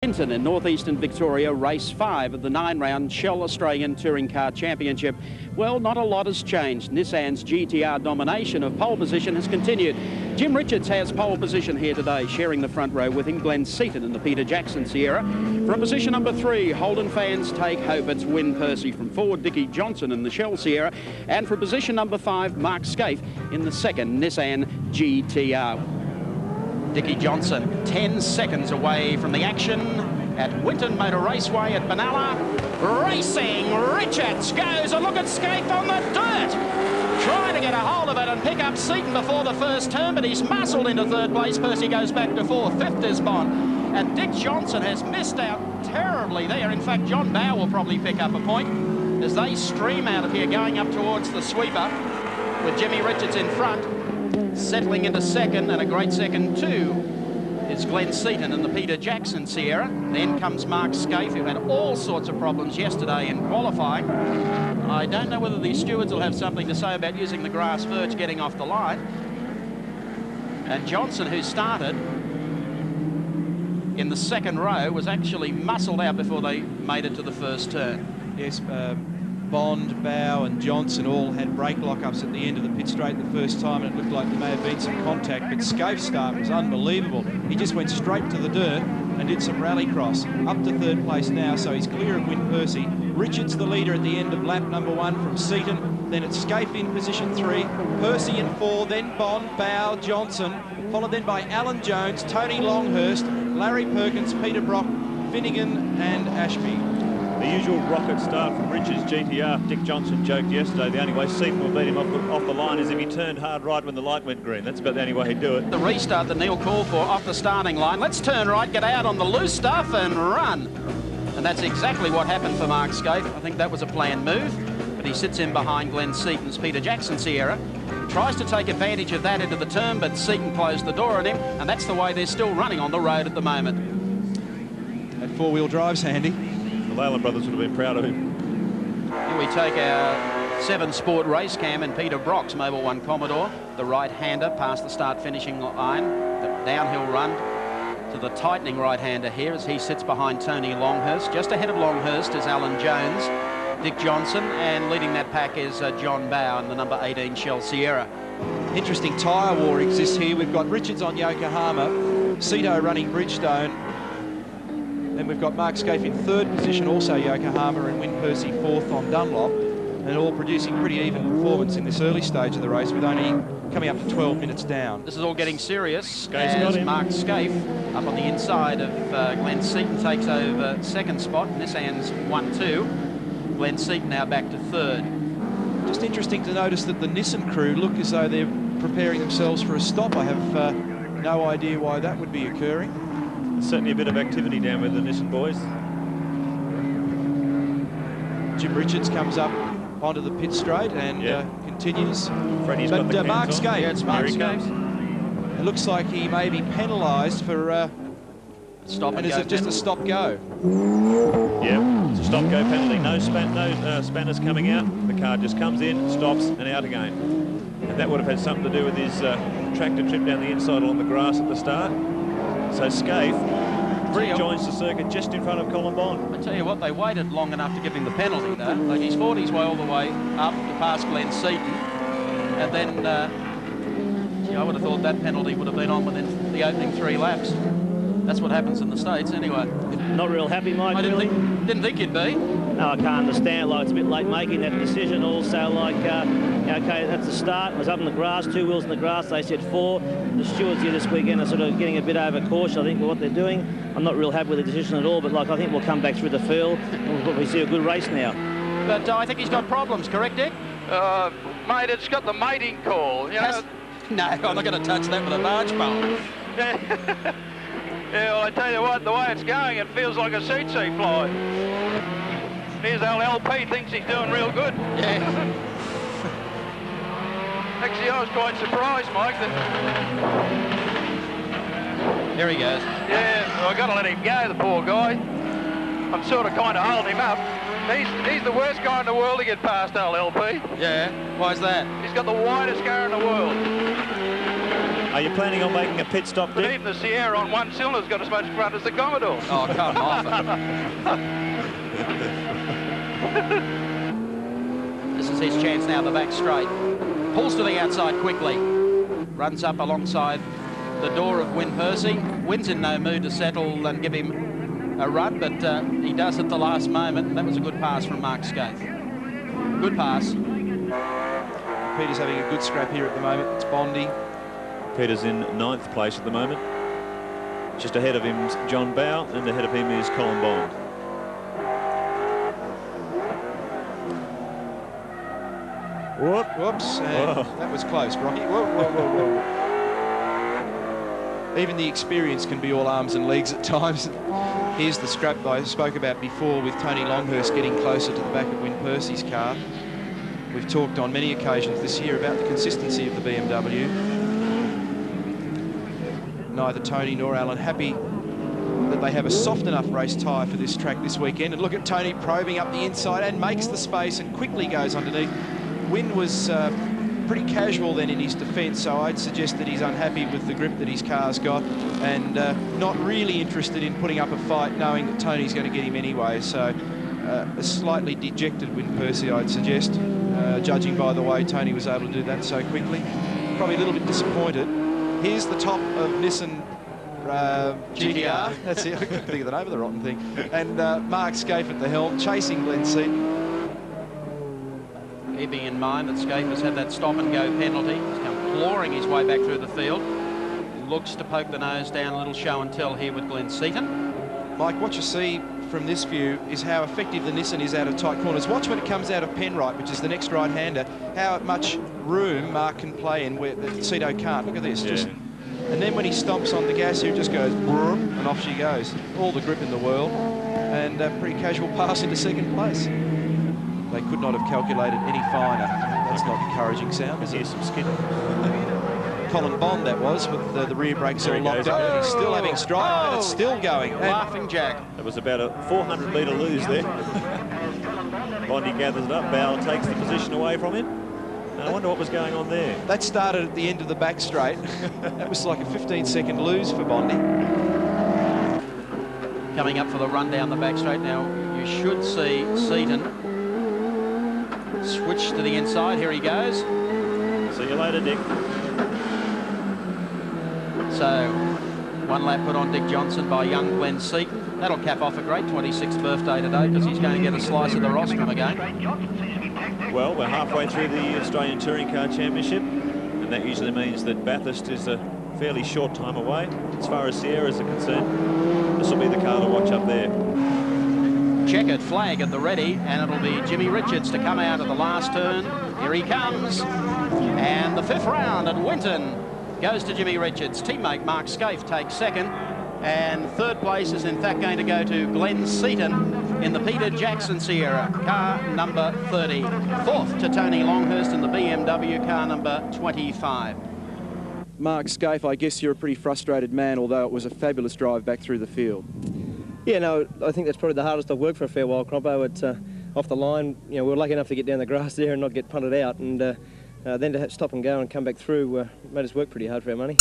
Winton in northeastern Victoria, race 5 of the 9-round Shell Australian Touring Car Championship. Well, not a lot has changed. Nissan's GTR domination of pole position has continued. Jim Richards has pole position here today, sharing the front row with him, Glenn Seaton in the Peter Jackson Sierra. From position number 3, Holden fans take hope it's Win Percy. From 4, Dickie Johnson in the Shell Sierra. And from position number 5, Mark Scaife in the second Nissan GTR. Dickie Johnson 10 seconds away from the action at Winton Motor Raceway at Benalla. Racing, Richards goes a look at Scaife on the dirt. Trying to get a hold of it and pick up Seaton before the first turn, but he's muscled into third place. Percy goes back to 4th, 5th is Bond. And Dick Johnson has missed out terribly there. In fact, John Bow will probably pick up a point as they stream out of here going up towards the sweeper with Jimmy Richards in front. Settling into second, and a great second too, is Glenn Seaton in the Peter Jackson Sierra. Then comes Mark Scaife, who had all sorts of problems yesterday in qualifying. I don't know whether these stewards will have something to say about using the grass verge getting off the line. And Johnson, who started in the second row, was actually muscled out before they made it to the first turn. Yes, Bond, Bow and Johnson all had brake lockups at the end of the pit straight the first time, and it looked like there may have been some contact, but Scaife's start was unbelievable. He just went straight to the dirt and did some rallycross. Up to third place now, so he's clear of Win Percy. Richards the leader at the end of lap number 1 from Seaton, then it's Scaife in position 3, Percy in 4, then Bond, Bow, Johnson, followed then by Alan Jones, Tony Longhurst, Larry Perkins, Peter Brock, Finnegan and Ashby. The usual rocket start from Richards GTR. Dick Johnson joked yesterday the only way Seaton will beat him off the line is if he turned hard right when the light went green. That's about the only way he'd do it. The restart that Neil called for off the starting line. Let's turn right, get out on the loose stuff and run. And that's exactly what happened for Mark Scaife. I think that was a planned move, but he sits in behind Glenn Seaton's Peter Jackson Sierra. Tries to take advantage of that into the turn, but Seaton closed the door on him, and that's the way they're still running on the road at the moment. That four-wheel drive's handy. The Leyland brothers would have been proud of him. Here we take our 7 Sport race cam in Peter Brock's Mobil 1 Commodore, the right-hander past the start-finishing line, the downhill run to the tightening right-hander here as he sits behind Tony Longhurst. Just ahead of Longhurst is Alan Jones, Dick Johnson, and leading that pack is John Bow in the number 18 Shell Sierra. Interesting tyre war exists here. We've got Richards on Yokohama, Cito running Bridgestone. Then we've got Mark Scaife in 3rd position, also Yokohama, and Win Percy 4th on Dunlop, and all producing pretty even performance in this early stage of the race, with only coming up to 12 minutes down. This is all getting serious Scaife's as Mark Scaife up on the inside of Glenn Seaton takes over 2nd spot. Nissan's 1-2. Glenn Seaton now back to 3rd. Just interesting to notice that the Nissan crew look as though they're preparing themselves for a stop. I have no idea why that would be occurring. Certainly a bit of activity down with the Nissan boys. Jim Richards comes up onto the pit straight and continues. Freddie's but got the Mark cans on. Scaife, Yeah, it's Mark Scaife. it looks like he may be penalised for Stop and and is go it just a penalty. Yeah, stop-go? it's a stop-go penalty. No spanners coming out. The car just comes in, stops, and out again. And that would have had something to do with his tractor trip down the inside along the grass at the start. So Scaife joins the circuit just in front of Colin Bond. I tell you what, they waited long enough to give him the penalty, though. Like, he's fought his way all the way up to past Glenn Seaton, and then I would have thought that penalty would have been on within the opening 3 laps. That's what happens in the States, anyway. Not real happy, Mike. I didn't think you'd be. No, I can't understand. Like, it's a bit late making that decision. Also, like, okay, that's the start. It was up in the grass, 2 wheels in the grass. They said 4. The stewards here this weekend are sort of getting a bit over cautious, I think, with what they're doing. I'm not real happy with the decision at all, but like, I think we'll come back through the field and we'll see a good race now. But I think he's got problems, correct, Dick? Mate, it's got the mating call. You know? No, I'm not going to touch that with a barge pole. Yeah, well, I tell you what, the way it's going, it feels like a CC fly. Here's old LP, thinks he's doing real good. Yeah. Actually, I was quite surprised, Mike, that... There he goes. Yeah, well, I've got to let him go, the poor guy. I'm sort of kind of holding him up. He's the worst guy in the world to get past, old LP. Yeah, why's that? He's got the widest car in the world. Are you planning on making a pit stop, But Dick? even the Sierra on one cylinder's got as much grunt as the Commodore. Oh, come off it. This is his chance now, the back straight. Pulls to the outside quickly. Runs up alongside the door of Win Percy. Win's in no mood to settle and give him a run, but he does at the last moment. That was a good pass from Mark Scaife. Good pass. Peter's having a good scrap here at the moment. It's Bondi. Peter's in 9th place at the moment. Just ahead of him is John Bow, and ahead of him is Colin Bond. Whoops. And that was close, Rocky. Whoa, whoa, whoa, whoa. Even the experience can be all arms and legs at times. Here's the scrap I spoke about before with Tony Longhurst getting closer to the back of Win Percy's car. We've talked on many occasions this year about the consistency of the BMW. Neither Tony nor Alan happy that they have a soft enough race tyre for this track this weekend. And look at Tony probing up the inside and makes the space and quickly goes underneath. Win was pretty casual then in his defence, so I'd suggest that he's unhappy with the grip that his car's got and not really interested in putting up a fight, knowing that Tony's going to get him anyway. So a slightly dejected Win Percy, I'd suggest, judging by the way Tony was able to do that so quickly. Probably a little bit disappointed. Here's the top of Nissan GTR. That's it. I couldn't think of the name of the rotten thing. And Mark Scaife at the helm, chasing Glenn Seaton. Keeping in mind that Scaife has had that stop-and-go penalty. He's come clawing his way back through the field. Looks to poke the nose down, a little show and tell here with Glenn Seaton. Mike, what you see from this view is how effective the Nissan is out of tight corners. Watch when it comes out of Penrite, which is the next right-hander, how much room Mark can play in where the Cito can't. Look at this. Yeah. And then when he stomps on the gas here, it just goes and off she goes. All the grip in the world, and a pretty casual pass into second place. They could not have calculated any finer. That's not encouraging sound, is it? Here's some skid. Colin Bond, that was, with the rear brakes all locked up. He's still having stride, and it's still going. And Laughing Jack. That was about a 400-metre lose there. Bondi gathers it up. Bow takes the position away from him. And I wonder what was going on there. that started at the end of the back straight. That was like a 15-second lose for Bondi. Coming up for the run down the back straight now. You should see Seaton switch to the inside. Here he goes. See you later, Dick. So, one lap put on Dick Johnson by young Glenn Seaton. That'll cap off a great 26th birthday today because he's going to get a slice of the rostrum again. Well, we're halfway through the Australian Touring Car Championship, and that usually means that Bathurst is a fairly short time away. As far as Sierras are concerned, this will be the car to watch up there. Checkered flag at the ready, and it'll be Jimmy Richards to come out of the last turn. Here he comes. And the 5th round at Winton goes to Jimmy Richards. Teammate Mark Scaife takes second. And 3rd place is in fact going to go to Glenn Seaton in the Peter Jackson Sierra, car number 30. 4th to Tony Longhurst in the BMW, car number 25. Mark Scaife, I guess you're a pretty frustrated man, although it was a fabulous drive back through the field. Yeah, no, I think that's probably the hardest I've worked for a fair while, Croppo. It's off the line. You know, we were lucky enough to get down the grass there and not get punted out, and then to stop and go and come back through made us work pretty hard for our money.